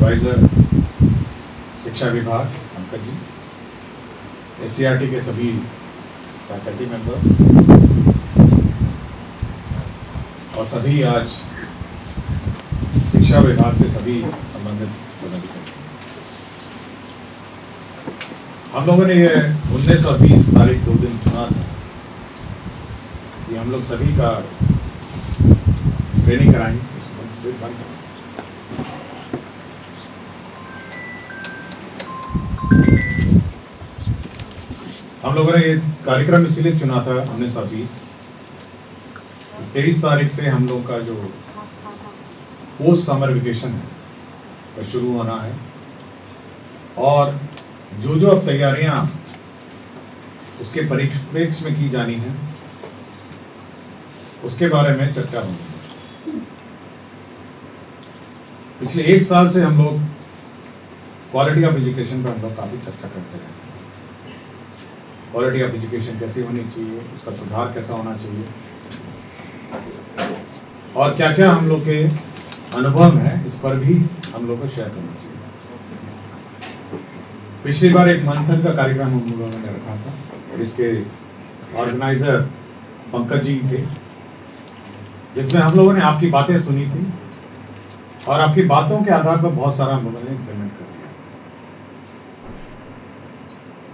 Supervisor शिक्षा विभाग Pankaj ji, SCERT के सभी फैकल्टी मेंबर्स और सभी आज शिक्षा विभाग से सभी संबंधित पदाधिकारी, हम लोगों ने ये 19 और 20 तारीख 2 दिन चुना था कि हम लोग सभी का ट्रेनिंग कराएंगे। हम लोगों ने ये कार्यक्रम इसीलिए चुना था 19 और 20, 23 तारीख से हम लोगों का जो पोस्ट समर वेकेशन है वो शुरू होना है और जो अब तैयारियां उसके परिप्रेक्ष्य में की जानी है उसके बारे में चर्चा होगी। पिछले 1 साल से हम लोग क्वालिटी ऑफ एजुकेशन पर हम लोग काफी चर्चा करते हैं। क्वालिटी ऑफ एजुकेशन कैसी होनी चाहिए, उसका सुधार कैसा होना चाहिए और क्या क्या हम लोग के अनुभव है, इस पर भी हम लोग को शेयर करना चाहिए। पिछली बार एक मंथन का कार्यक्रम हम लोगों ने रखा था, इसके ऑर्गेनाइजर पंकज जी थे, जिसमें हम लोगों ने आपकी बातें सुनी थी और आपकी बातों के आधार पर बहुत सारा हम लोगों ने इम्प्लीमेंट कर दिया।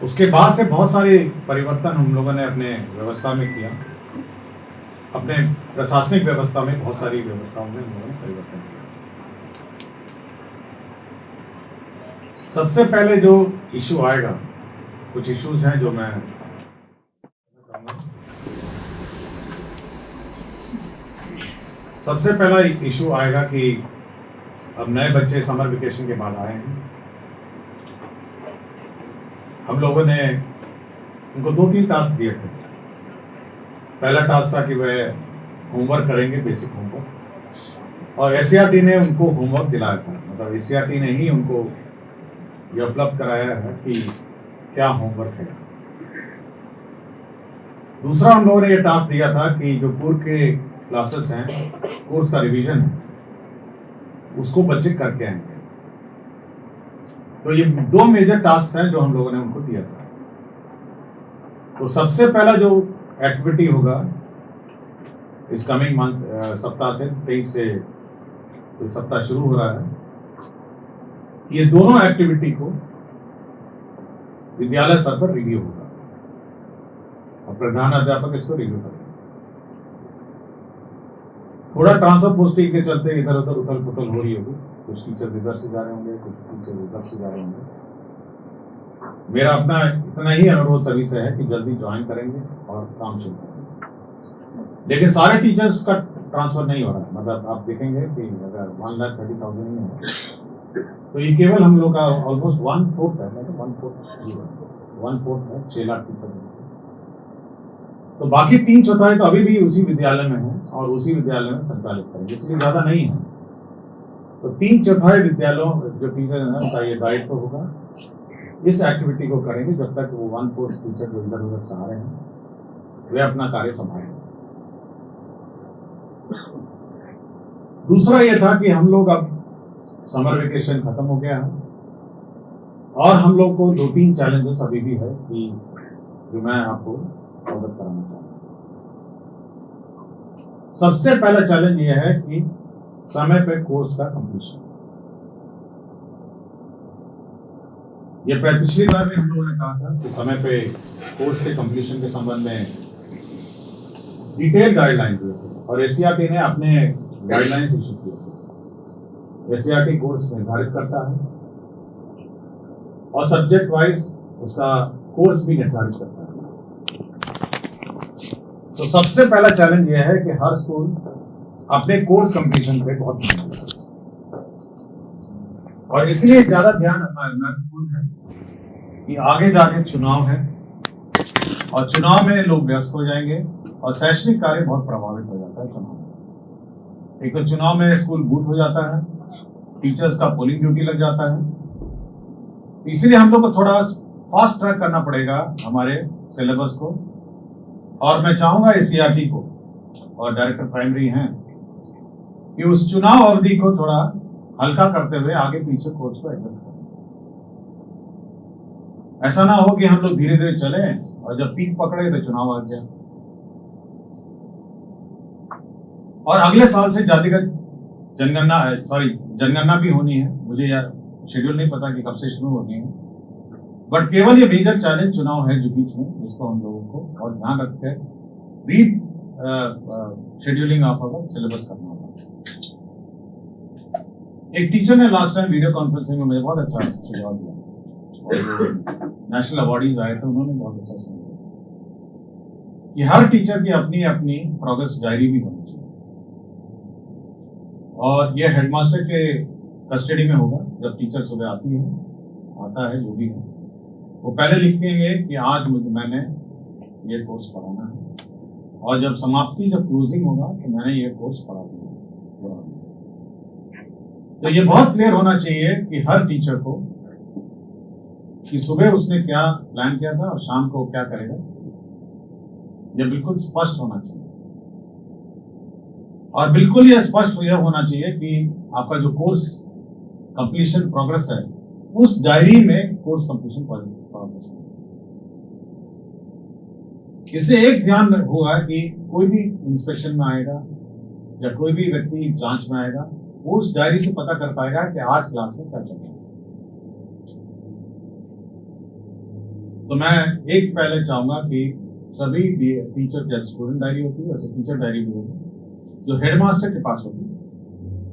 उसके बाद से बहुत सारे परिवर्तन हम लोगों ने अपने व्यवस्था में किया, अपने प्रशासनिक व्यवस्था में बहुत सारी व्यवस्थाओं में हम लोगों ने परिवर्तन किया। सबसे पहले जो इशू आएगा, कुछ इश्यूज हैं जो मैं सबसे पहला इशू आएगा कि अब नए बच्चे समर वेकेशन के बाद आए हैं। हम लोगों ने उनको 2-3 टास्क दिए थे। पहला टास्क था कि वह होमवर्क करेंगे, बेसिक होमवर्क, और SCERT ने उनको होमवर्क दिलाया था। मतलब SCERT ने ही उनको ये उपलब्ध कराया है कि क्या होमवर्क है। दूसरा हम लोगों ने ये टास्क दिया था कि जो पूर्व के क्लासेस हैं, कोर्स का रिवीजन है, उसको बच्चे करके आएंगे। तो ये 2 मेजर टास्क हैं जो हम लोगों ने उनको दिया था। तो सबसे पहला जो एक्टिविटी होगा इस कमिंग मंथ सप्ताह से 23 से तो सप्ताह शुरू हो रहा है, ये दोनों एक्टिविटी को विद्यालय स्तर पर रिव्यू होगा और प्रधान अध्यापक इसको रिव्यू करेंगे। थोड़ा ट्रांसफर पोस्टिंग के चलते इधर उधर उथल पुथल हो रही होगी, कुछ टीचर्स इधर से जा रहे होंगे, कुछ टीचर्स उधर से जा रहे होंगे। मेरा अपना इतना ही अनुरोध सभी से है कि जल्दी ज्वाइन करेंगे और काम शुरू करेंगे। लेकिन सारे टीचर्स का ट्रांसफर नहीं हो रहा है। मतलब आप देखेंगे कि अगर 1,30,000 नहीं है तो ये केवल हम लोग का ऑलमोस्ट 1/4 है, मतलब 1/4 है 6 लाख टीचर। तो बाकी 3/4 तो अभी भी उसी विद्यालय में है और उसी विद्यालय में संचालित करेंगे, इसलिए ज्यादा नहीं है। तो 3/4 विद्यालयों जो टीचर है उनका ये दायित्व होगा, इस एक्टिविटी को करेंगे जब तक वो 1/4 टीचर जो इधर उधर से आ रहे हैं वे अपना कार्य संभालेंगे। दूसरा ये था कि हम लोग अब समर वेकेशन खत्म हो गया है और हम लोग को 2-3 चैलेंजेस अभी भी है कि जो मैं आपको अवगत कराना चाहूंगा। सबसे पहला चैलेंज यह है कि समय पे कोर्स का कंप्लीशन। ये पिछली बार भी हम लोगों ने कहा था कि समय पे कोर्स के कंप्लीशन के संबंध में डिटेल गाइडलाइन दिए थे और SCERT ने अपने गाइडलाइंस इशू किए थे। SCERT कोर्स निर्धारित करता है और सब्जेक्ट वाइज उसका कोर्स भी निर्धारित करता है। तो सबसे पहला चैलेंज यह है कि हर स्कूल अपने कोर्स कंप्लीशन पे बहुत ध्यान देता है और इसलिए ज्यादा ध्यान रखना महत्वपूर्ण है कि आगे जाके चुनाव है और चुनाव में लोग व्यस्त हो जाएंगे और शैक्षणिक कार्य बहुत प्रभावित हो जाता है चुनाव में। एक तो चुनाव में स्कूल बूथ हो जाता है, टीचर्स का पोलिंग ड्यूटी लग जाता है, इसलिए हम लोग को थोड़ा फास्ट ट्रैक करना पड़ेगा हमारे सिलेबस को। और मैं चाहूंगा SCERT को और डायरेक्टर प्राइमरी हैं कि उस चुनाव अवधि को थोड़ा हल्का करते हुए आगे पीछे कोर्स को एडजस्ट करें। ऐसा ना हो कि हम लोग धीरे धीरे चले और जब पीक पकड़े तो चुनाव आ गया। और अगले साल से जातिगत जनगणना भी होनी है। मुझे यार शेड्यूल नहीं पता कि कब से शुरू होनी है, बट केवल ये मेजर चैलेंज चुनाव है जो बीच में, जिसको हम लोगों को और ध्यान रख के शेड्यूलिंग ऑफ अवर सिलेबस करना होगा। एक टीचर ने लास्ट टाइम वीडियो कॉन्फ्रेंसिंग में मुझे बहुत अच्छा सुझाव दिया, और नेशनल अवार्डीज आए थे, उन्होंने बहुत अच्छा सुझाव कि हर टीचर की अपनी अपनी प्रोग्रेस डायरी भी होनी चाहिए, और ये हेडमास्टर के कस्टडी में होगा। जब टीचर सुबह आता है जो भी है, वो पहले लिखेंगे कि आज मैंने ये कोर्स पढ़ाना है, और जब क्लोजिंग होगा तो मैंने ये कोर्स पढ़ा दिया। तो ये बहुत क्लियर होना चाहिए कि हर टीचर को कि सुबह उसने क्या प्लान किया था और शाम को क्या करेगा, ये बिल्कुल स्पष्ट होना चाहिए। और बिल्कुल ये स्पष्ट यह होना चाहिए कि आपका जो कोर्स कंप्लीशन प्रोग्रेस है, उस डायरी में कोर्स कंप्लीशन प्रोग्रेस। इससे एक ध्यान होगा कि कोई भी इंस्पेक्शन में आएगा या कोई भी व्यक्ति जांच में आएगा, वो उस डायरी से पता कर पाएगा कि आज क्लास में क्या चल रहा है। तो मैं एक पहले चाहूंगा कि सभी टीचर, जैसे स्टूडेंट डायरी होती है वैसे टीचर डायरी भी होगी, जो हेडमास्टर के पास होगी,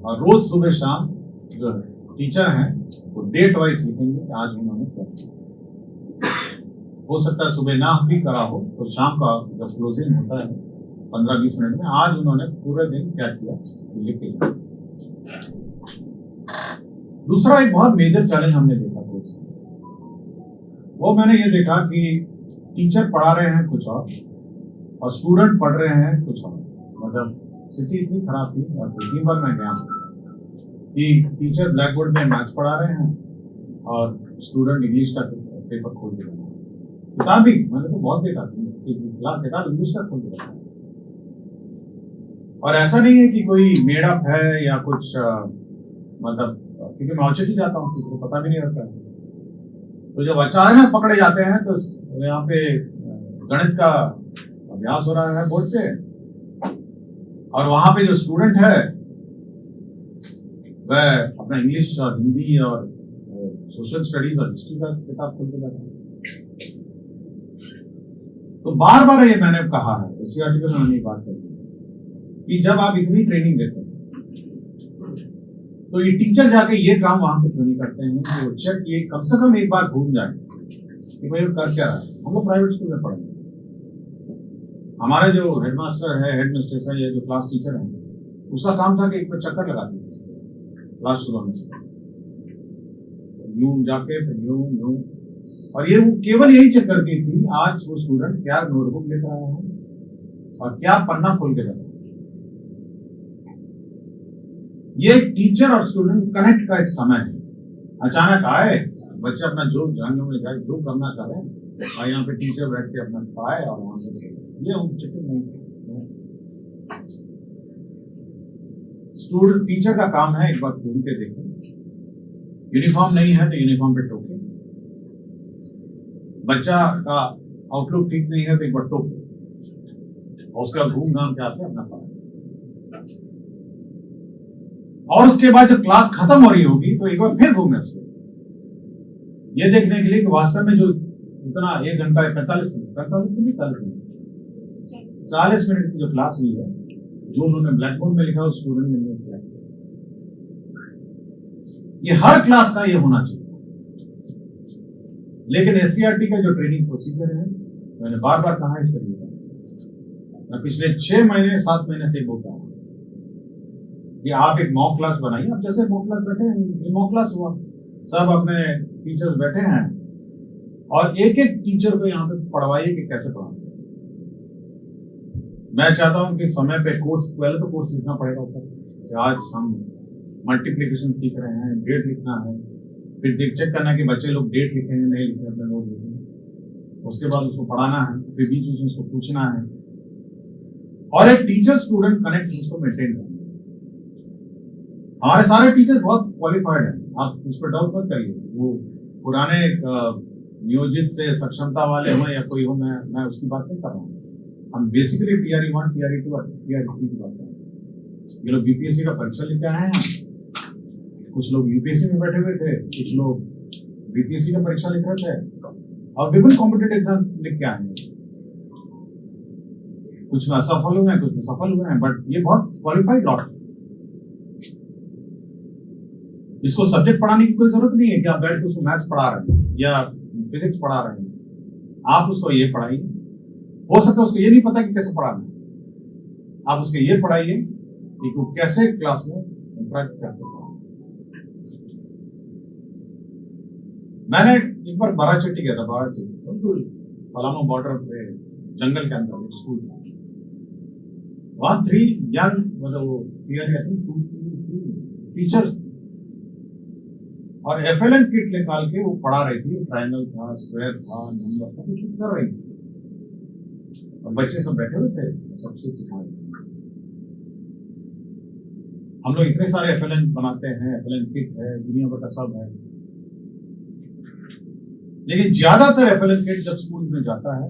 और रोज सुबह शाम जो टीचर हैं वो डेट वाइज लिखेंगे कि आज उन्होंने क्या किया। हो सकता है सुबह ना भी करा हो तो शाम का जब क्लोजिंग होता है 15-20 मिनट में, आज उन्होंने पूरे दिन क्या किया लिख के। दूसरा एक बहुत मेजर चैलेंज हमने देखा कोर्स, वो मैंने ये देखा कि टीचर पढ़ा रहे हैं कुछ और स्टूडेंट पढ़ रहे हैं कुछ और। मतलब स्थिति इतनी खराब थी, और तीन बार मैं गया कि टीचर ब्लैक बोर्ड में मैथ्स पढ़ा रहे हैं और स्टूडेंट इंग्लिश का पेपर खोल के, किताब भी मैंने तो बहुत देखा, किताब इंग्लिश का खोल के। और ऐसा नहीं है कि कोई मेडअप है या कुछ, मतलब क्योंकि मैं औचित्य जाता हूँ, किसी को पता भी नहीं रहता है। तो जब अचानक पकड़े जाते हैं तो यहाँ पे गणित का अभ्यास हो रहा है बोर्ड पे, और वहां पे जो स्टूडेंट है वह अपना इंग्लिश और हिंदी और सोशल स्टडीज और हिस्ट्री का किताब खोल के जाता है। तो बार बार ये मैंने कहा है, इसी आर्टिकल में मैंने बात कही कि जब आप इतनी ट्रेनिंग देते हैं तो ये टीचर जाके ये काम वहां पे क्यों नहीं करते हैं कि वो चेक ये कम से कम एक बार घूम जाए कि भाई वो कर क्या रहा है। हम लोग प्राइवेट स्कूल में पढ़ेंगे, हमारे जो हेडमास्टर है, हेडमिस्ट्रेस है, या जो क्लास टीचर है, उसका काम था कि एक बार चक्कर लगा दिया क्लास शुरू होने से, यूं जाके फिर यूं, और ये वो केवल यही चेक करती थी आज वो स्टूडेंट क्या नोटबुक लेकर आया है और क्या पन्ना खोल के रखा। ये टीचर और स्टूडेंट कनेक्ट का एक समय है। अचानक आए बच्चे अपना जो जानने में जाए, जो करना चाहे, और यहाँ पे टीचर बैठ के अपना पढ़ाए और वहां से ये चिकन नहीं। स्टूडेंट टीचर का काम है एक बार घूम के देखें, यूनिफॉर्म नहीं है तो यूनिफॉर्म पे टोके, बच्चा का आउटलुक ठीक नहीं है तो एक बार टोके, और उसके बाद घूम घाम के आते अपना पढ़ाए। और उसके बाद जब क्लास खत्म हो रही होगी तो एक बार फिर घूमने उसको, ये देखने के लिए कि वास्तव में जो इतना 1 घंटा 45 मिनट 40 मिनट की जो क्लास हुई है, जो उन्होंने ब्लैक बोर्ड में लिखा उस स्टूडेंट ने नहीं किया। ये हर क्लास का ये होना चाहिए। लेकिन एससीईआरटी का जो ट्रेनिंग प्रोसीजर है, मैंने बार बार कहा इस पर, मैं पिछले 6 महीने 7 महीने से बोलता हूं कि आप एक मॉक क्लास बनाइए। अब जैसे मॉक क्लास बैठे हैं, मॉक क्लास हुआ, सब अपने टीचर्स बैठे हैं और एक एक टीचर को यहाँ पे पढ़वाइए कि कैसे पढ़ाना। मैं चाहता हूं कि समय पे कोर्स, पहले तो कोर्स लिखना पड़ेगा ऊपर, आज हम मल्टीप्लिकेशन सीख रहे हैं, डेट लिखना है, फिर चेक करना कि बच्चे लोग डेट लिखे हैं नहीं लिखे, अपने लोग लिखे, उसके बाद उसको पढ़ाना है, फिर बीच बीच में उसको पूछना है, और एक टीचर स्टूडेंट कनेक्ट उसको मेंटेन करना। हमारे सारे टीचर्स बहुत क्वालिफाइड हैं, आप इस पर डाउट मत करिए। वो पुराने नियोजित से सक्षमता वाले हो या कोई हो, मैं उसकी बात नहीं कर रहा हूँ। हम बेसिकली टीआरई 1, टीआरई 2 और टीआरई 3 की बात कर रहे हैं। ये लोग बीपीएससी का परीक्षा लेके आए हैं, कुछ लोग यूपीएससी में बैठे हुए थे, कुछ लोग बीपीएससी का परीक्षा लिख रहे थे और विभिन्न कॉम्पिटेटिव एग्जाम लिख के आए हैं। कुछ में असफल हुए हैं, कुछ में सफल हुए हैं, बट ये बहुत क्वालिफाइड लॉट है। इसको सब्जेक्ट पढ़ाने की कोई जरूरत नहीं है कि आप बैठ के उसको मैथ्स पढ़ा रहे हैं या फिजिक्स पढ़ा रहे हैं। आप उसको ये पढ़ाइए, हो सकता है उसको ये नहीं पता कि कैसे पढ़ाना है, आप उसको ये पढ़ाइए कि वो कैसे क्लास में इंटरेक्ट करते हैं। मैंने एक बार बाराचट्टी गया था, बाराचट्टी बिल्कुल पलामू बॉर्डर पे जंगल के अंदर स्कूल था। वहां 3 यंग मतलब वो टीचर्स और एफएलएन किट निकाल के वो पढ़ा रही थी। ट्रायंगल था, स्क्वायर था, नंबर था, कुछ कर रही थी और बच्चे सब बैठे हुए थे, सबसे सिखा रहे थे। हम लोग इतने सारे एफएलएन बनाते हैं, एफएलएन किट है, दुनिया भर का सब है, लेकिन ज्यादातर एफएलएन किट जब स्कूल में जाता है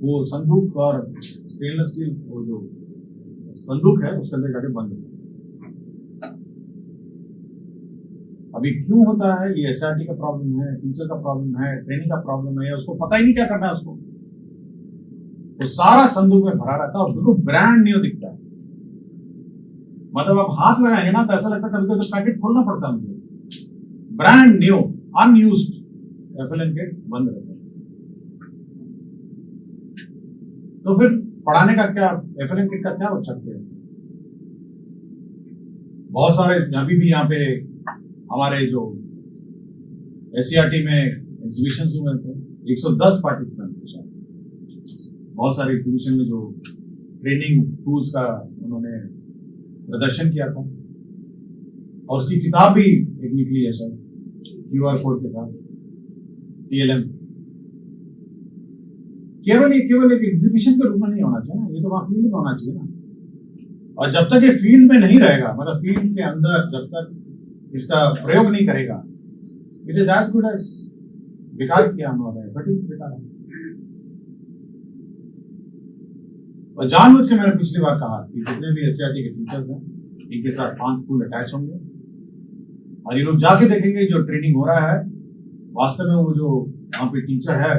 वो संदूक और स्टेनलेस स्टील वो जो संदूक है उसके अंदर जाके बंद होता है। अभी क्यों होता है? ये एसआरटी का प्रॉब्लम है, टीचर का प्रॉब्लम है, ट्रेनिंग का प्रॉब्लम है, उसको पता ही नहीं क्या करना है उसको। वो सारा संदूक में भरा रहता है और बिल्कुल ब्रांड न्यू दिखता है। मतलब आप हाथ लगाएंगे ना तो ऐसा लगता है कभी कभी तो पैकेट खोलना पड़ता है मुझे। Brand new unused FLN kit बंद रहता है। तो फिर पढ़ाने का क्या, एफएलएन किट का क्या औचित्य है? बहुत सारे अभी भी यहाँ पे हमारे जो एससीईआरटी में एग्जीबिशन हुए थे, 110 पार्टिसिपेंट थे। बहुत सारे एग्जीबिशन में जो ट्रेनिंग टूल्स का उन्होंने प्रदर्शन किया था और उसकी किताब भी एक निकली है सर, क्यूआर कोड के साथ, टीएलएम। केवल एक एग्जीबिशन के रूप में नहीं होना चाहिए ना, ये तो वहां फील्ड में होना चाहिए ना। और जब तक ये फील्ड में नहीं रहेगा, मतलब फील्ड के अंदर जब तक इसका प्रयोग नहीं करेगा, it is as good as बेकार किया हम लोगों ने, बट बेकार है। और जानबूझ के मैंने पिछली बार कहा कि जितने भी एससीईआरटी के टीचर्स हैं इनके साथ 5 स्कूल अटैच होंगे और ये लोग जाके देखेंगे जो ट्रेनिंग हो रहा है वास्तव में, वो जो वहां पे टीचर है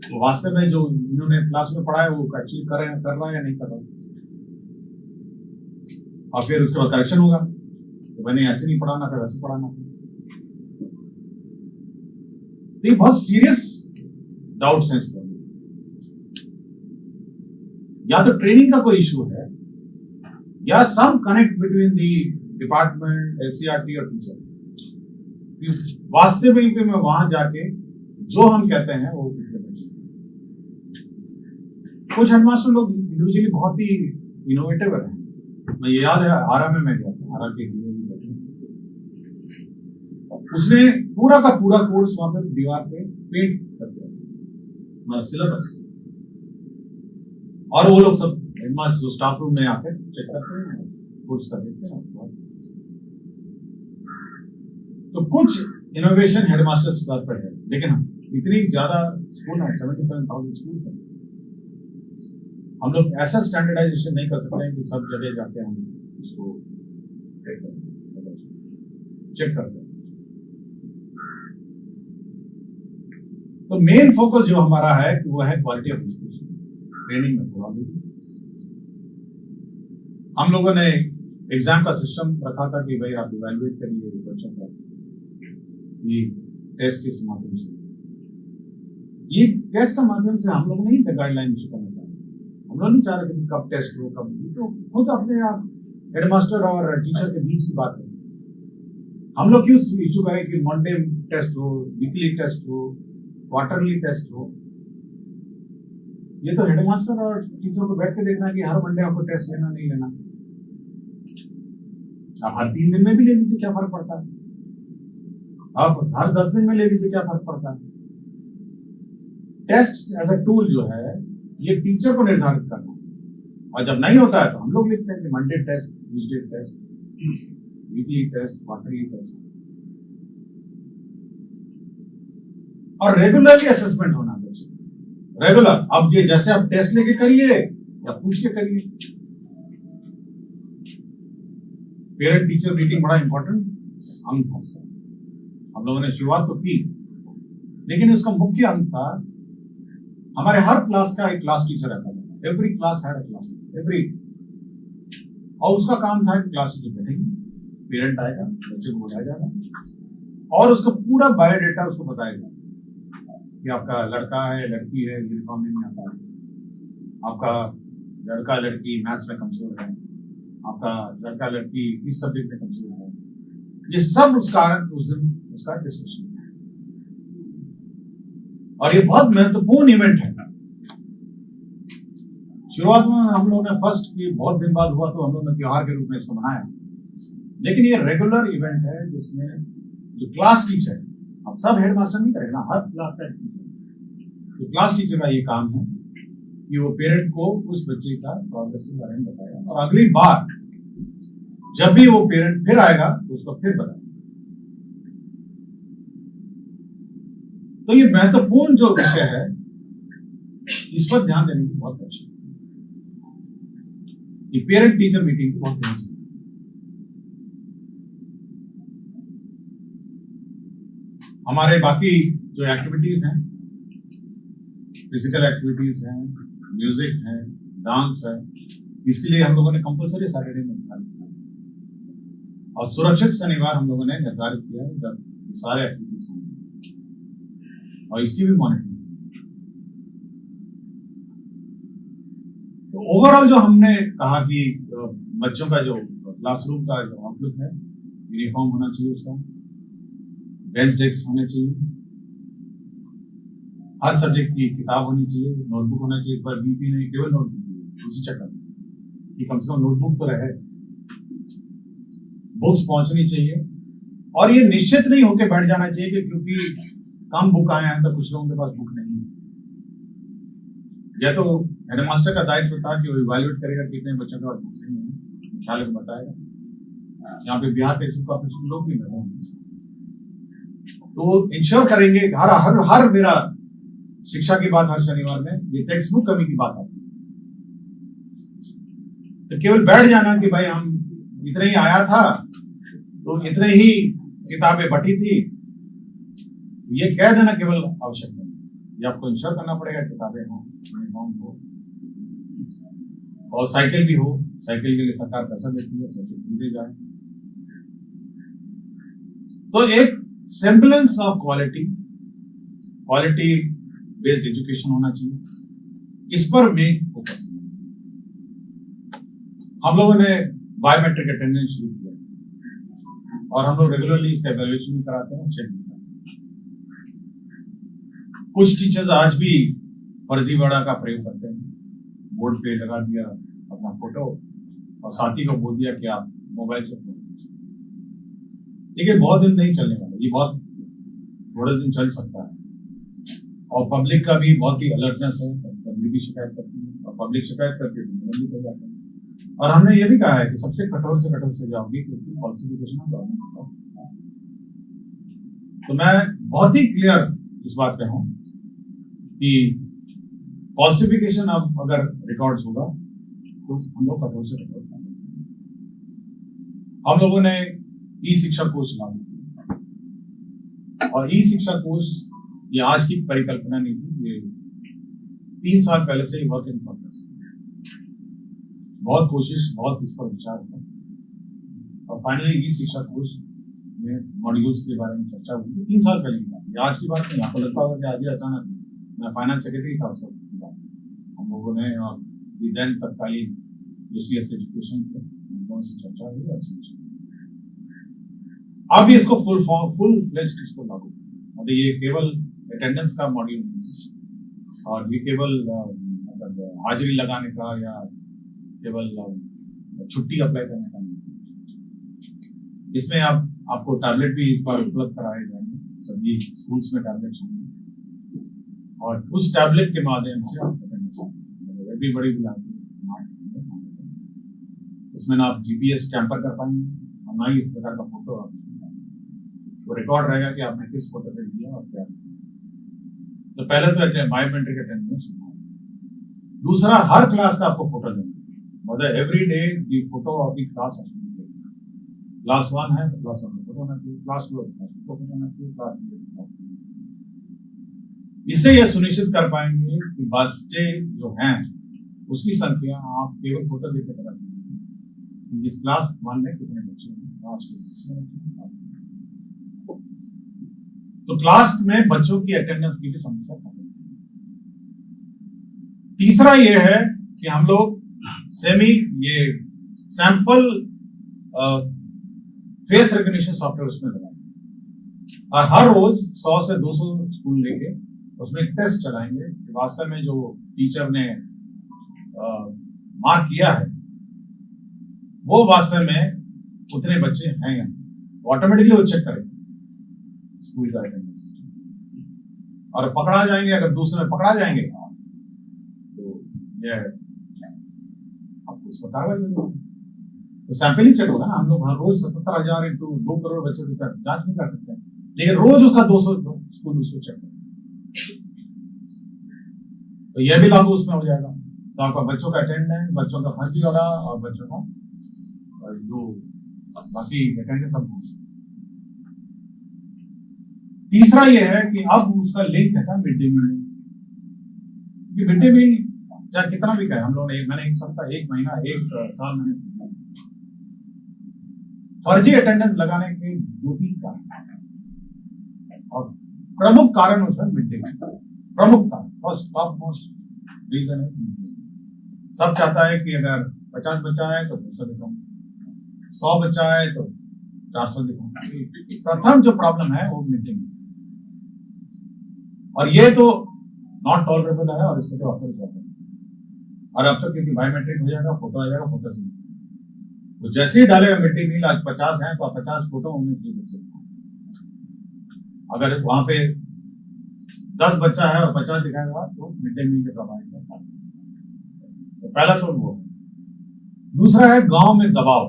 वो वास्तव में जो इन्होंने क्लास में पढ़ा है वो एक्चुअली कर रहा है या नहीं कर रहा। और फिर उसके बाद करेक्शन होगा, तो मैंने ऐसे नहीं पढ़ाना था, वैसे पढ़ाना था। तो ये बहुत सीरियस डाउट्स हैं इस पर। या तो ट्रेनिंग का कोई इशू है या some connect between the department, SCERT और टीचर। वास्तविक में वहां जाके जो हम कहते हैं वो कुछ हेडमास्टर लोग इंडिविजुअली बहुत ही इनोवेटिव है। मैं ये याद है आरा में मैं गया था, आरा के उसने पूरा का पूरा कोर्स वहां पे दीवार पे पेंट कर दिया, मतलब सिलेबस। और वो लोग सब हेडमास्टर स्टाफ रूम में आकर चेक करते हैं, कोर्स कर देते हैं। तो कुछ इनोवेशन हेडमास्टर स्तर पर है, लेकिन इतनी ज्यादा स्कूल है, 77,000 स्कूल है, हम लोग ऐसा स्टैंडर्डाइजेशन नहीं कर सकते हैं कि सब जगह जाके हम इसको चेक करते हैं। तो मेन फोकस जो हमारा है कि वो है क्वालिटी ऑफ एजुकेशन, ट्रेनिंग में थोड़ा भी। हम लोगों ने एग्जाम का सिस्टम रखा था कि भाई आप इवैल्यूएट करिए बच्चों का, ये टेस्ट के माध्यम से, ये टेस्ट के माध्यम से हम लोग नहीं गाइडलाइन इशू करना चाहते। हम लोग नहीं चाह रहे थे कि कब टेस्ट हो कब, तो खुद अपने आप हेडमास्टर और टीचर के बीच की बात है। हम लोग क्यों इशू करें कि मंडे टेस्ट हो, वीकली टेस्ट हो, क्वार्टरली टेस्ट हो। ये तो हेडमास्टर और टीचर को बैठ के देखना कि हर मंडे आपको टेस्ट लेना नहीं लेना। आप हर 3 दिन में भी ले लीजिए, क्या फर्क पड़ता है? आप हर 10 दिन में ले लीजिए, क्या फर्क पड़ता है? टेस्ट एज अ टूल जो है ये टीचर को निर्धारित करना है, और जब नहीं होता है तो हम लोग लिखते हैं कि Monday test, Tuesday test. Weekly test, quarterly test, और रेगुलरली असेसमेंट होना चाहिए। रेगुलर, अब ये जैसे आप टेस्ट लेके करिए या पूछ के करिए। पेरेंट टीचर मीटिंग बड़ा इंपॉर्टेंट अंग था इसका। हम लोगों ने शुरुआत तो की, लेकिन उसका मुख्य अंग था हमारे हर क्लास का एक क्लास टीचर रहता था। Every class had a class teacher, every. और उसका काम था कि क्लास टीचर बैठेगी, पेरेंट आएगा, बच्चे को बुलाया जाएगा और उसका पूरा बायोडाटा उसको बताएगा कि आपका लड़का है, लड़की है, यूनिफॉर्म में नहीं आता है, आपका लड़का लड़की मैथ्स में कमजोर है, आपका लड़का लड़की इस सब्जेक्ट में कमजोर है। ये सब उसका डिस्कशन है और ये बहुत महत्वपूर्ण इवेंट है। शुरुआत में हम लोगों ने फर्स्ट की बहुत दिन बाद हुआ तो हम लोगों ने त्योहार के रूप में इसको मनाया, लेकिन ये रेगुलर इवेंट है जिसमें जो क्लास टीचर, अब सब हेडमास्टर नहीं करेगा, हर क्लास का टीचर, तो क्लास टीचर का ये काम है कि वो पेरेंट को उस बच्चे का प्रोग्रेस के बारे में बताएगा और अगली बार जब भी वो पेरेंट फिर आएगा तो उसको फिर बताएगा। तो ये महत्वपूर्ण जो विषय है इस पर ध्यान देने की बहुत आवश्यकता है कि पेरेंट टीचर मीटिंग को बहुत ध्यान से। हमारे बाकी जो एक्टिविटीज हैं, फिजिकल एक्टिविटीज हैं, म्यूजिक है, डांस है, इसके लिए हम लोगों ने कंपल्सरी सैटरडे निर्धारित किया और सुरक्षित शनिवार हम लोगों ने निर्धारित किया है जब सारे एक्टिविटीज होंगे और इसकी भी मॉनिटरिंग। तो ओवरऑल जो हमने कहा कि बच्चों का जो क्लासरूम का जो आउटलुक है, यूनिफॉर्म होना चाहिए, उसका बेंच डेस्क होने चाहिए, हर सब्जेक्ट की किताब होनी चाहिए, नोटबुक होना चाहिए, पर बीपी नहीं केवल नोटबुक, उसी चक्कर कि कम से कम नोटबुक तो रहे, बुक्स पहुंचनी चाहिए और ये निश्चित नहीं होकर बैठ जाना चाहिए कि क्योंकि कम बुक आए हैं तो कुछ लोगों के पास बुक नहीं है। यह तो हेडमास्टर का दायित्व था कि वो इवैल्यूएट करेगा कितने बच्चों के पास बुक नहीं है, ख्याल को बताएगा। यहाँ पे बिहार टेक्स्ट बुक ऑफिस के लोग भी बैठे होंगे तो इंश्योर करेंगे। हर हर हर मेरा शिक्षा की बात हर शनिवार में ये टेक्स्ट बुक कमी की बात आती है, तो केवल बैठ जाना कि भाई हम इतने ही आया था तो इतने ही किताबें बटी थी, ये कह देना केवल आवश्यक नहीं। ये आपको इंश्योर करना पड़ेगा किताबें हो, यूनिफॉर्म हो और साइकिल भी हो। साइकिल के लिए सरकार पैसा देती है, साइकिल खरीदे जाए। तो एक semblance of quality based education होना चाहिए, इस पर मैं फोकस। हम लोगों ने बायोमेट्रिक अटेंडेंस शुरू किया और हम लोग रेगुलरली इसका इवैल्यूएशन भी कराते हैं, चेक भी कराते हैं। कुछ टीचर्स आज भी फर्जीवाड़ा का प्रयोग करते हैं, बोर्ड पे लगा दिया अपना फोटो और साथी को बोल दिया कि आप मोबाइल से फोटो। देखिए बहुत दिन नहीं चलने वाला, ये बहुत थोड़े दिन चल सकता है और पब्लिक का भी बहुत ही अलर्टनेस है, पब्लिक भी शिकायत करती है और पब्लिक शिकायत करती है तो जा सकता है। और हमने ये भी कहा है कि सबसे कठोर से कठोर सजा होगी क्योंकि फॉल्सिफिकेशन ऑफ डॉक्यूमेंट। तो मैं बहुत ही क्लियर इस बात पे हूं कि फॉल्सिफिकेशन अब अगर रिकॉर्ड्स होगा तो हम लोग कठोर से कठोर करेंगे। हम लोगों ने ई शिक्षा कोष लागू किया और ई शिक्षा कोष ये आज की परिकल्पना नहीं थी, ये 3 साल पहले से ही वर्क इन प्रोग्रेस। बहुत कोशिश, बहुत इस पर विचार हुआ और फाइनली ई शिक्षा कोष में मॉड्यूल्स के बारे में चर्चा हुई। 3 साल पहले की बात, आज की बात नहीं। आपको लगता होगा कि आज ही अचानक, मैं फाइनेंस सेक्रेटरी था उस वक्त, हम लोगों ने और देन तत्कालीन यूसीएस एजुकेशन से चर्चा हुई और अब इसको फुल फ्लेज्ड इसको लागू। मतलब ये केवल अटेंडेंस का मॉड्यूल नहीं और ये केवल मतलब हाजिरी लगाने का या केवल छुट्टी अप्लाई करने का नहीं। इसमें आपको टैबलेट भी एक बार उपलब्ध कराए जाएंगे, सभी स्कूल्स में टैबलेट्स होंगे और उस टैबलेट के माध्यम से आप अटेंडेंस भी बड़ी इसमें ना आप जीपीएस टैंपर कर पाएंगे, हम ना ही इस प्रकार का फोटो वो रिकॉर्ड रहेगा कि आपने किस फोटो से लिया और क्या। तो पहले तो बायोमेट्रिक अटेंडेंस। दूसरा, हर क्लास का आपको फोटो लेना, मतलब every day the photo of the class. Class 1 है तो क्लास 1 का फोटो होना चाहिए, क्लास 2 क्लास 2 का फोटो होना चाहिए, क्लास 3 क्लास 3। इससे यह सुनिश्चित कर पाएंगे कि बच्चे जो हैं उसकी संख्या आप केवल फोटो देख के पता चलेगी इस क्लास 1 में कितने बच्चे हैं, क्लास 2 में कितने बच्चे हैं। तो क्लास में बच्चों की अटेंडेंस की भी समस्या खत्म। तीसरा ये है कि हम लोग ये सैंपल फेस रिकग्निशन सॉफ्टवेयर उसमें लगाएंगे और हर रोज 100 से 200 स्कूल लेके उसमें टेस्ट चलाएंगे कि वास्तव में जो टीचर ने मार्क किया है वो वास्तव में उतने बच्चे हैं या ऑटोमेटिकली वो चेक करेंगे स्कूल का अटेंडेंस सिस्टम। और पकड़ा जाएंगे, अगर दूसरे में पकड़ा जाएंगे तो ये आपको उस पर कार्रवाई होगी। तो सैंपल ही चेक होगा ना। हम लोग हर रोज 77,000 इंटू 2 करोड़ बच्चों की जांच नहीं कर सकते, लेकिन रोज उसका 200 स्कूल उसको चेक करें, तो यह भी लागू उसमें हो जाएगा। तो आपका बच्चों का अटेंडेंस, बच्चों का फर्जीवाड़ा और बच्चों का जो बाकी अटेंडेंस सब। तीसरा यह है कि अब उसका लिंक है mid day meal. Mid day meal चाहे कितना भी कहे, हम लोग मैंने एक सप्ताह, एक महीना, एक साल मैंने फर्जी अटेंडेंस लगाने के 2-3 कारण और प्रमुख कारण उसमें मिड डे मील। प्रमुख कारण, फर्स्ट टॉप मोस्ट रीजन है सब चाहता है कि अगर 50 बच्चा है तो 200 दिखाऊं, 100 बच्चा है तो 400 दिखाऊं। प्रथम जो प्रॉब्लम है वो मिड डे मील, और ये तो नॉट टॉलरेबल है और इसको तो अप्रोच करते हैं। और अब तक क्योंकि बायोमेट्रिक हो जाएगा, फोटो आ जाएगा, फोटो से तो जैसे ही डालेगा मिड डे मील, आज 50 है तो आप 50 फोटो होने चाहिए बच्चे। अगर वहां पे 10 बच्चा है और 50 दिखाएगा तो मिड डे मील के प्रभावित है। तो पहला तो वो। दूसरा है गांव में दबाव,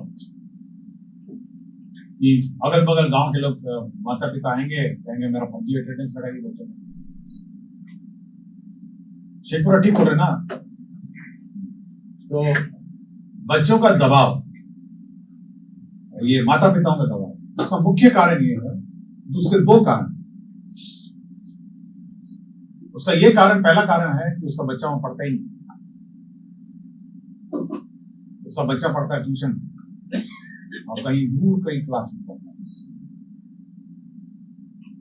कि अगल बगल गांव के लोग माता पिता आएंगे, कहेंगे मेरा फर्जी अटेंडेंस लगाइए बच्चों में। शेखपुरा ठीक हो रहे ना। तो बच्चों का दबाव, ये माता पिताओं का दबाव, उसका मुख्य कारण ये है। उसके 2 कारण। उसका ये कारण, पहला कारण है कि उसका बच्चा वहां पढ़ता ही नहीं, उसका बच्चा पढ़ता है ट्यूशन और कहीं दूर कहीं क्लास में पढ़ता है।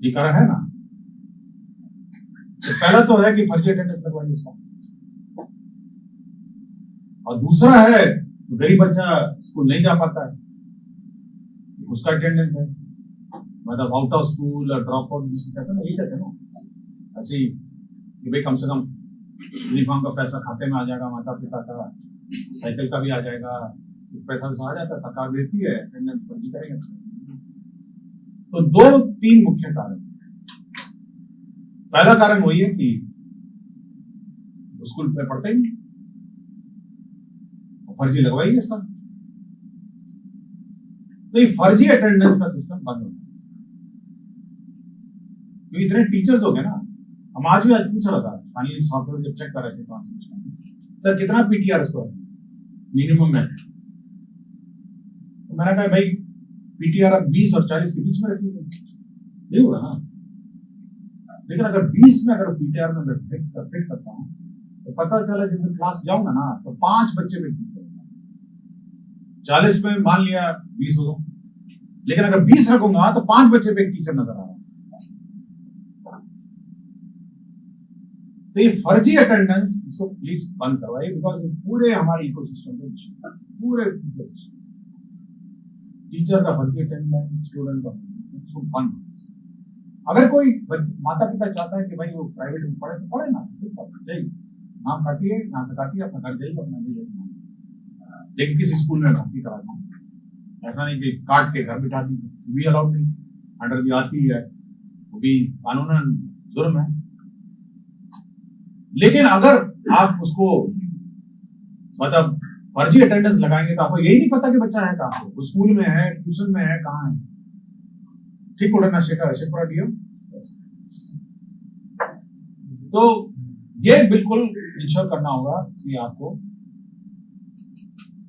ये कारण है ना। तो पहला तो है कि फर्जी अटेंडेंस लगवाइए उसका, और दूसरा है गरीब बच्चा स्कूल नहीं जा पाता है, उसका अटेंडेंस है, मतलब आउट ऑफ स्कूल और ड्रॉप आउट जिसे कहते हैं ना, यही कहते हैं ना ऐसे कि भाई कम से कम यूनिफॉर्म का पैसा खाते में आ जाएगा, माता पिता का साइकिल का भी आ जाएगा, पैसा आ जाता है, सरकार देती है, अटेंडेंस फर्जी करेंगे। तो 2-3 मुख्य कारण। पहला कारण वही है कि स्कूल में पढ़ते ही फर्जी लगवाइए इसका। तो ये फर्जी अटेंडेंस का सिस्टम बंद होना। तो इतने टीचर्स हो गए ना, हम आज पूछ रहा था फाइनली सॉफ्टवेयर जब चेक कर रहे थे ट्रांसलेशन, सर कितना पीटीआर इसको मिनिमम है। तो मैंने कहा भाई पीटीआर अब 20 और 40 के बीच में रखिएगा, नहीं होगा ना। लेकिन अगर 20 में अगर पीटीआर में मैं फिट करता हूँ तो पता चला जब क्लास जाऊंगा ना तो 5 बच्चे में टीचर, 40 में मान लिया 20 होगा, लेकिन अगर 20 रखूंगा तो 5 बच्चे पे एक टीचर नजर आ रहा है। तो ये फर्जी अटेंडेंस, इसको प्लीज बंद करवाइए, बिकॉज पूरे हमारे इकोसिस्टम पे पूरे टीचर का फर्जी अटेंडेंस, स्टूडेंट का, इसको बंद। अगर कोई माता पिता चाहता है कि भाई वो प्राइवेट में पढ़े तो पढ़े ना, नाम काटिए, यहाँ से काटिए, अपना घर जाइए, अपना ले जाइए, लेकिन किसी स्कूल में भर्ती करा दें। ऐसा नहीं कि काट के घर बिठा दी, भी अलाउड नहीं, अंडर दी आती है, वो भी कानूनन जुर्म है। लेकिन अगर आप उसको मतलब फर्जी अटेंडेंस लगाएंगे तो आपको यही नहीं पता कि बच्चा है कहाँ पे, वो स्कूल में है, ट्यूशन में है, कहाँ है। ठीक उड़ना शेखर दियो। तो ये बिल्कुल इंश्योर करना होगा कि आपको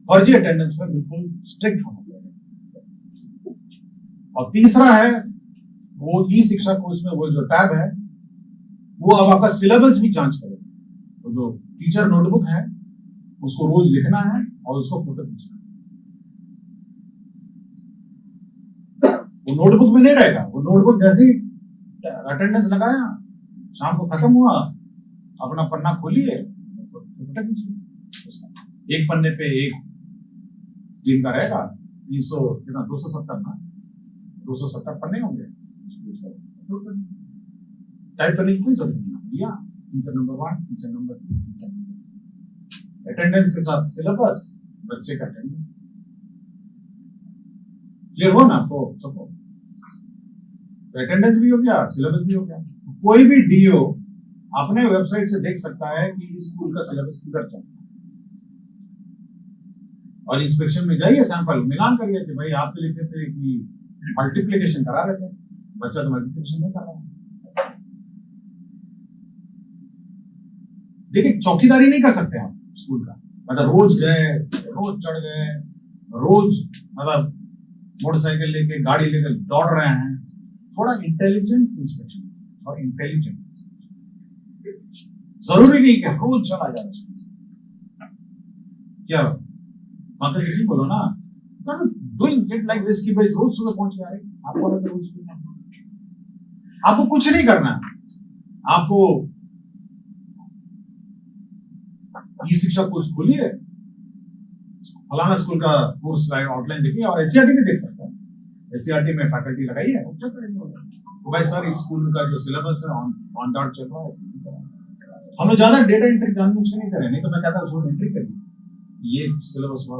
फर्जी अटेंडेंस में बिल्कुल स्ट्रिक्ट होना चाहिए। और तीसरा है वो ई शिक्षा कोर्स में वो जो टैब है वो अब आपका सिलेबस भी जांच करेगा। तो जो टीचर नोटबुक है उसको रोज लिखना है और उसको फोटो खींचना है। वो नोटबुक में नहीं रहेगा, वो नोटबुक जैसे ही अटेंडेंस लगाया, शाम को खत्म हुआ, अपना पन्ना खोलिए, फोटो खींचिए। एक पन्ने पे एक दिन का रहेगा, 300 कितना 270 ना, 270 पन्ने होंगे। टाइप करने की कोई जरूरत नहीं दिया। Teacher number 1, teacher number 2, teacher number, attendance के साथ सिलेबस, बच्चे का अटेंडेंस। क्लियर हो ना आपको सबको? अटेंडेंस भी हो गया, सिलेबस भी हो गया। कोई भी डीओ अपने वेबसाइट से देख सकता है कि इस स्कूल का सिलेबस किधर चल रहा है, और इंस्पेक्शन में जाइए, सैंपल मिलान करिए कि भाई आप तो लिखे थे कि मल्टीप्लिकेशन करा रहे थे, बच्चा तो मल्टीप्लिकेशन नहीं कर रहा है। देखिए चौकीदारी नहीं कर सकते आप स्कूल का, मतलब रोज गए, रोज चढ़ गए, रोज मतलब मोटरसाइकिल लेके गाड़ी लेकर दौड़ रहे हैं। थोड़ा इंटेलिजेंट इंस्पेक्शन और इंटेलिजेंट, जरूरी नहीं कि रोज चला जाए स्कूल। क्या माता जी बोलो ना, डूइंग इट लाइक दिस कि भाई रोज सुबह पहुंच के आ रहे, आपको लगे रोज सुबह, आपको कुछ नहीं करना है। आपको ई शिक्षा कोर्स खोलिए, फलाना स्कूल का कोर्स आउटलाइन देखिए, और एससीईआरटी में देख सकता है, एससीईआरटी में फैकल्टी लगाइए, तो भाई सर इस स्कूल का जो सिलेबस है ऑन डॉट चल रहा है। हम लोग ज्यादा डेटा एंट्री जानबूझ के नहीं करें, नहीं तो मैं कहता हूँ उसको एंट्री करिए, ये सिलेबस हुआ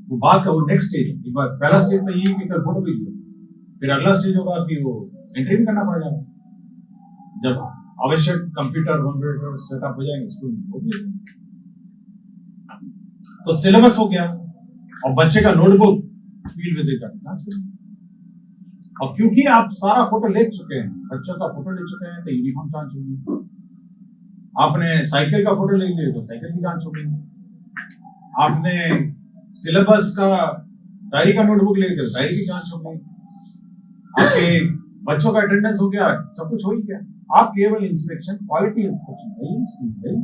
वो बात का वो नेक्स्ट स्टेज है। एक बार पहला स्टेज तो ये कि कल फोटो भेजिए, फिर अगला स्टेज होगा कि वो एंट्री भी करना पड़ेगा। जब आवश्यक कंप्यूटर सेटअप हो जाएंगे स्कूल में, तो सिलेबस हो गया और बच्चे का नोटबुक फील्ड विजिट करना। और क्योंकि आप सारा फोटो ले चुके हैं, बच्चों का फोटो ले चुके हैं, तो यूनिफॉर्म जांच होगी। आपने साइकिल का फोटो ले लिया तो साइकिल की जांच होगी। आपने सिलेबस का डायरी का नोटबुक ले लिया, डायरी की जांच होगी। आपके बच्चों का अटेंडेंस हो गया, सब कुछ हो ही गया। आप केवल इंस्पेक्शन, क्वालिटी इंस्पेक्शन,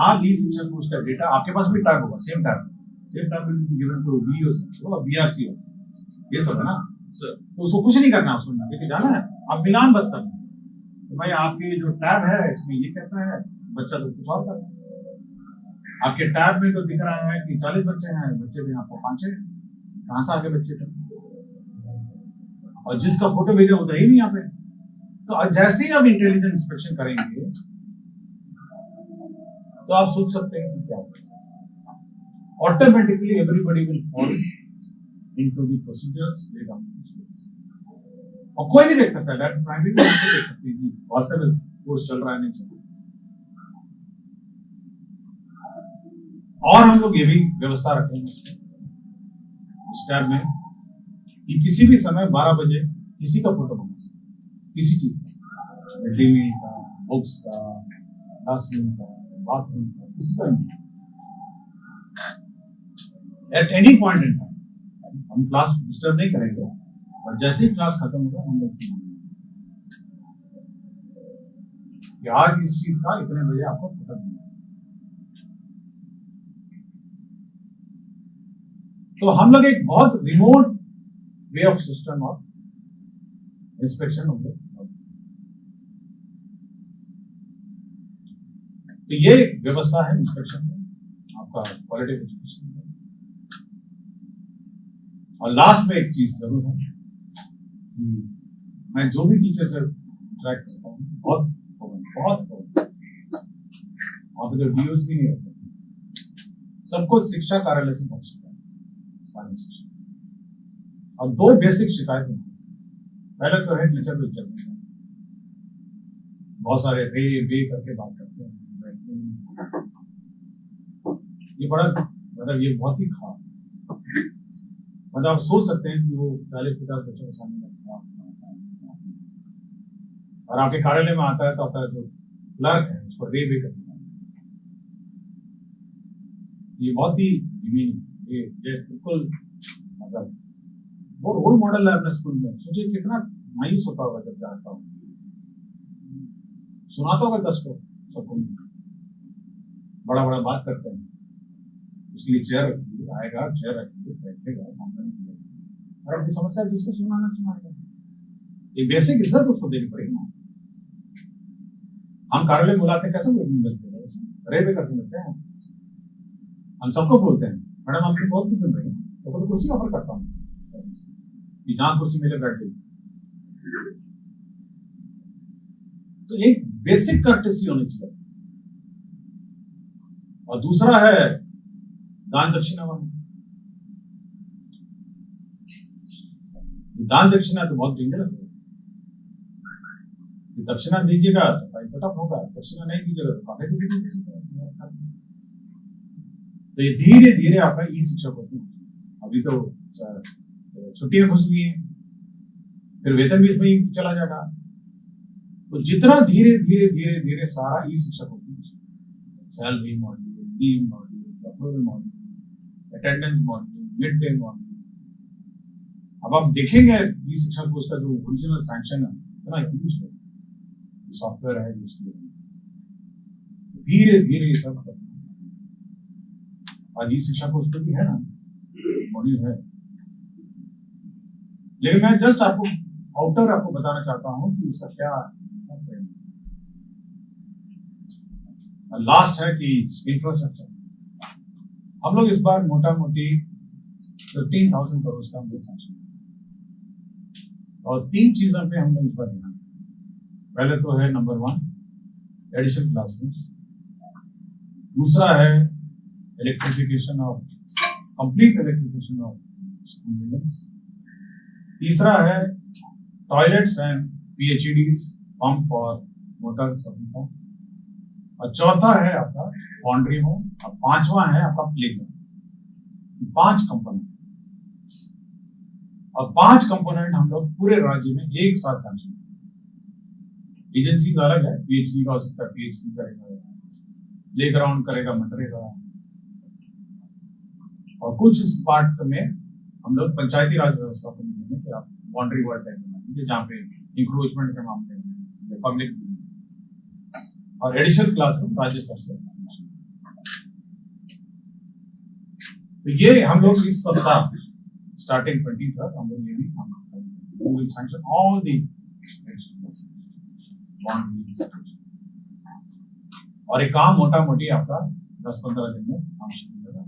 आप ई शिक्षा कोर्स का डेटा, आपके पास भी टैब होगा, same tab will be given to BO और बीआरसी, ये सब है ना सर। तो उसको कुछ नहीं करना, उसको लेके जाना है, आप मिलान बस करना है। तो भाई आपके जो टैब है इसमें ये कहता है, बच्चा तो कुछ और करता है। आपके टैब में तो दिख रहा है कि 40 बच्चे हैं, बच्चे भी आपको 5 हैं, कहां से आगे बच्चे थे? और जिसका फोटो भेजा होता ही नहीं यहाँ पे। तो जैसे ही आप इंटेलिजेंस इंस्पेक्शन करेंगे तो आप सोच सकते हैं कि क्या होगा। Automatically everybody will follow into the procedures. और कोई भी देख सकता है, प्राइमरी में से देख सकते हैं कि वास्तव में कोर्स चल रहा है नहीं चल रहा। और हम लोग ये भी व्यवस्था रखेंगे उस टैब में कि किसी भी समय 12 बजे किसी का फोटो बना सकते, किसी चीज का, मिड डे मील का, बुक्स का, क्लासरूम का, बाथरूम का, किसी का नहीं। At any point in time हम क्लास डिस्टर्ब नहीं करेंगे, और जैसे ही क्लास खत्म होगा हम लोग कि आज इस चीज का इतने बजे आपको फोटो मिलेगा। तो हम लोग एक बहुत remote way of system of inspection होंगे। तो ये व्यवस्था है इंस्पेक्शन में, आपका क्वालिटी एजुकेशन में। और लास्ट में एक चीज जरूर है, मैं जो भी टीचर से ट्रैक करता हूँ, बहुत वहां पे जो डीओस भी नहीं होते, सबको शिक्षा कार्यालय से पहुंच चुका है स्थानीय शिक्षा। और 2 बेसिक शिकायत हैं। पहले तो है टीचर को इज्जत नहीं, बहुत सारे रे बे करके बात करते हैं। ये बड़ा मतलब ये बहुत ही खराब, मतलब आप सोच सकते हैं कि वो 40-50 बच्चों के सामने और आपके कार्यालय में आता है तो आपका जो क्लर्क है उसको रे भी करना, ये बहुत ही ये बिल्कुल मतलब वो रोल मॉडल है अपने स्कूल में। सोचिए कितना मायूस होता होगा जब जाता हूँ, सुनाता होगा 10 को सबको, बड़ा बड़ा बात करते हैं, उसके लिए चेयर रखिए, आएगा चेयर रखिए, बैठेगा, और अपनी समस्या जिसको सुनाना सुनाएगा, ये बेसिक इज्जत उसको देनी पड़ेगी ना। हम कार्यालय बुलाते कैसे मिलते हैं, रे भी करके मिलते हैं, हम सबको बोलते हैं मैडम आपकी बहुत कुछ मिल रही है, तो कुर्सी ऑफर करता हूँ कि जहां कुर्सी मिले बैठ गई। तो एक बेसिक कर्टेसी होनी चाहिए। और दूसरा है दान दक्षिणा वाला। दान दक्षिणा तो बहुत डेंजरस है, दक्षिणा दीजिएगा तो भाई पटअप होगा, दक्षिणा नहीं दीजिएगा तो काफी दीजिएगा। तो ये धीरे धीरे आपका ई शिक्षक होती है। अभी तो छुट्टियां घुस गई हैं, फिर वेतन भी इसमें ही चला जाएगा। तो जितना धीरे धीरे धीरे धीरे सारा ई शिक्षक होती है, salary module, leave module, approval module, attendance module, mid day module. अब आप देखेंगे ई शिक्षक को उसका जो ओरिजिनल सैंक्शन है ना, ह्यूज है, सॉफ्टवेयर है उसके धीरे धीरे ये सब आज ई शिक्षा को उसको भी है ना मॉड्यूल है। लेकिन मैं जस्ट आपको आउटर आपको बताना चाहता हूं कि उसका क्या लास्ट है कि इंफ्रास्ट्रक्चर। हम लोग इस बार मोटा मोटी 15,000 करोड़ का हम सैंक्शन, और 3 चीजों पे हम लोग इस बार ध्यान। पहले तो है नंबर 1 एडिशनल क्लासरूम्स, दूसरा है electrification of complete electrification of school buildings, तीसरा है टॉयलेट्स एंड पीएचईडीज पंप और मोटर्स, और चौथा है आपका लॉन्ड्री होम, और पांचवा है आपका प्लेग्राउंड। 5 कंपोनेंट, और 5 कंपोनेंट हम लोग पूरे राज्य में एक साथ सैंक्शन। एजेंसीज अलग है, पीएचडी का हो सकता है, पीएचडी करेगा, प्लेग्राउंड करेगा मनरेगा, और कुछ इस पार्ट में हम लोग पंचायती राज व्यवस्था को देंगे कि आप बाउंड्री वाल टाइप बनाएंगे जहाँ पे इंक्रोचमेंट के मामले में पब्लिक, और एडिशनल क्लासरूम राज्य स्तर से। तो ये हम लोग इस सप्ताह स्टार्टिंग 20 तक हम लोग ये भी सैंक्शन ऑल दी, और एक काम मोटा मोटी आपका 10-15 दिन में काम शुरू होगा।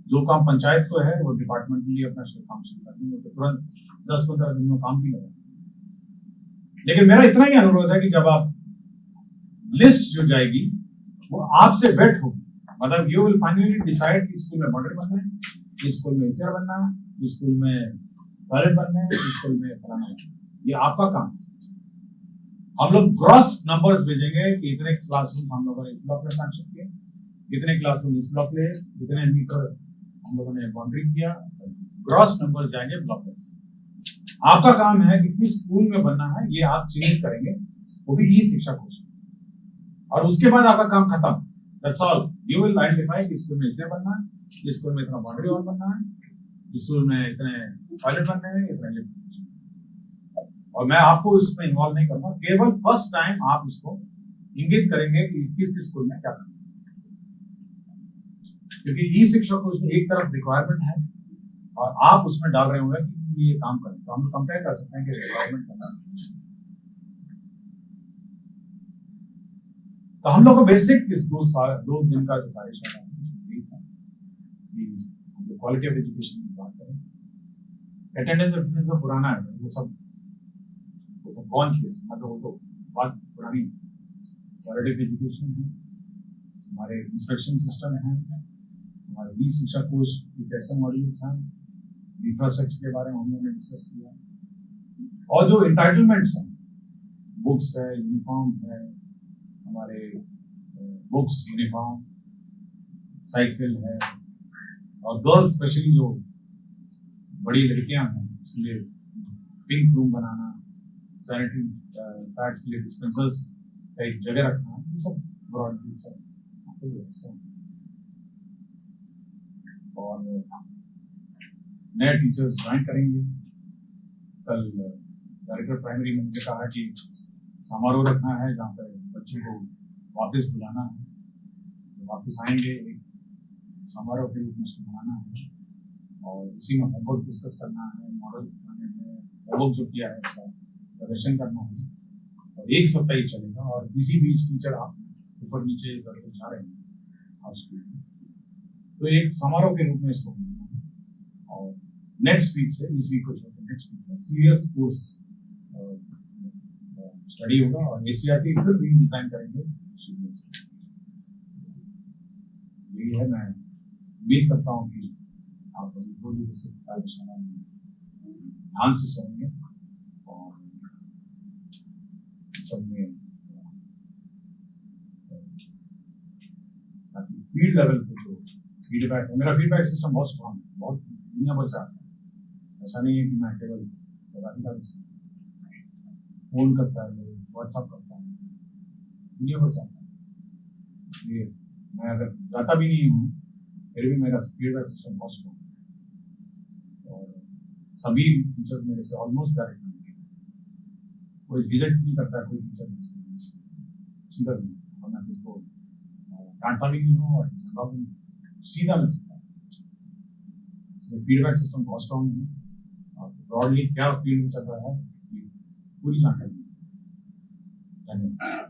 जो काम पंचायत को है वो डिपार्टमेंटली अपना काम शुरू कर देंगे, तो तुरंत 10-15 दिन में काम भी लगा। लेकिन मेरा इतना ही अनुरोध है कि जब आप लिस्ट जो जाएगी वो आपसे वेट होगी, मतलब यू विल फाइनली डिसाइड कि स्कूल में मॉडल बनना है, इस स्कूल में एसीआर बनना है, इस स्कूल में टॉयलेट बनना है, इस स्कूल में फलाना है, ये आपका काम। हम लोग ग्रॉस नंबर्स भेजेंगे कि इतने क्लासरूम हम लोगों ने इस ब्लॉक में सैंक्शन किए, इतने क्लासरूम इस ब्लॉक में, इतने मीटर हम लोगों ने बाउंड्री किया, ग्रॉस नंबर जाएंगे ब्लॉक में। आपका काम है कि किस स्कूल में बनना है ये आप चिन्हित करेंगे, वो भी ई शिक्षा कोष, और उसके बाद आपका काम खत्म। That's all. You will identify कि स्कूल में इसे बनना है, इस स्कूल में इतना बाउंड्री वॉल बनना है, इस स्कूल में इतने टॉयलेट बनने हैं, इतने लिफ्ट। और मैं आपको इसमें इन्वॉल्व नहीं करूंगा, केवल फर्स्ट टाइम आप इसको इंगित करेंगे कि किस किस स्कूल में क्या करना है, क्योंकि ई शिक्षा को उसमें एक तरफ रिक्वायरमेंट है और आप उसमें डाल रहे होंगे कि ये काम करें, तो हम कंपेयर कर सकते हैं कि रिक्वायरमेंट करना। तो हम लोग को बेसिक इस 2 दिन का जो कार्यशाला है, क्वालिटी ऑफ एजुकेशन की बात करें, अटेंडेंस तो पुराना है, वो सब कौन केस, मतलब वो तो बात पुरानी। क्वालिटी ऑफ एजुकेशन है, हमारे इंस्ट्रक्शन सिस्टम है, हमारे ई शिक्षा कोष के कैसे मॉड्यूल्स हैं, इंफ्रास्ट्रक्चर के बारे में हम लोगों ने डिस्कस किया, और जो एंटाइटलमेंट्स हैं, बुक्स है, यूनिफॉर्म है, हमारे बुक्स यूनिफॉर्म साइकिल है, और गर्ल्स स्पेशली जो बड़ी लड़कियां हैं उसके लिए पिंक रूम बनाना, सैनिटरी पैड्स के लिए डिस्पेंसर्स का एक जगह रखना, ये सब ब्रॉडली सब आपको व्यवस्था है। और नए टीचर्स ज्वाइन करेंगे। कल डायरेक्टर प्राइमरी ने मुझे कहा कि समारोह रखना है जहाँ पर बच्चों को वापस बुलाना है, वापस आएंगे, एक समारोह के रूप में मनाना है, और उसी में होमवर्क डिस्कस करना है, मॉडल सिखाने हैं, होमवर्क जो किया है उसका प्रदर्शन करना है, और एक सप्ताह ही चलेगा। और इसी बीच टीचर आप ऊपर नीचे करके जा रहे हैं हाउस में, तो एक समारोह के रूप में इसको मनाना है। और नेक्स्ट वीक से, इस वीक को छोड़कर नेक्स्ट वीक से सीरियस कोर्स स्टडी होगा, और एसीआरटी फिर रीडिजाइन करेंगे। यही है, मैं उम्मीद करता हूँ कि आप ध्यान से सुनेंगे और सब में फील्ड लेवल पे जो फीडबैक है, मेरा फीडबैक सिस्टम बहुत स्ट्रॉन्ग है, बहुत दुनिया भर से आता है। ऐसा नहीं है कि मैं केवल फोन करता है, व्हाट्सएप करता है, दुनिया भर से आता है। इसलिए मैं अगर जाता भी नहीं हूँ फिर भी मेरा फीडबैक सिस्टम बहुत स्ट्रॉन्ग है, और सभी टीचर्स मेरे से ऑलमोस्ट डायरेक्ट मिलते हैं, कोई रिजेक्ट नहीं करता है, कोई टीचर सीधा और मैं किसको डांटता भी नहीं हूँ और सीधा मिल सकता है। इसलिए फीडबैक सिस्टम बहुत स्ट्रॉन्ग है, और ब्रॉडली क्या फील्ड में चल रहा है पूरी जानकारी। धन्यवाद।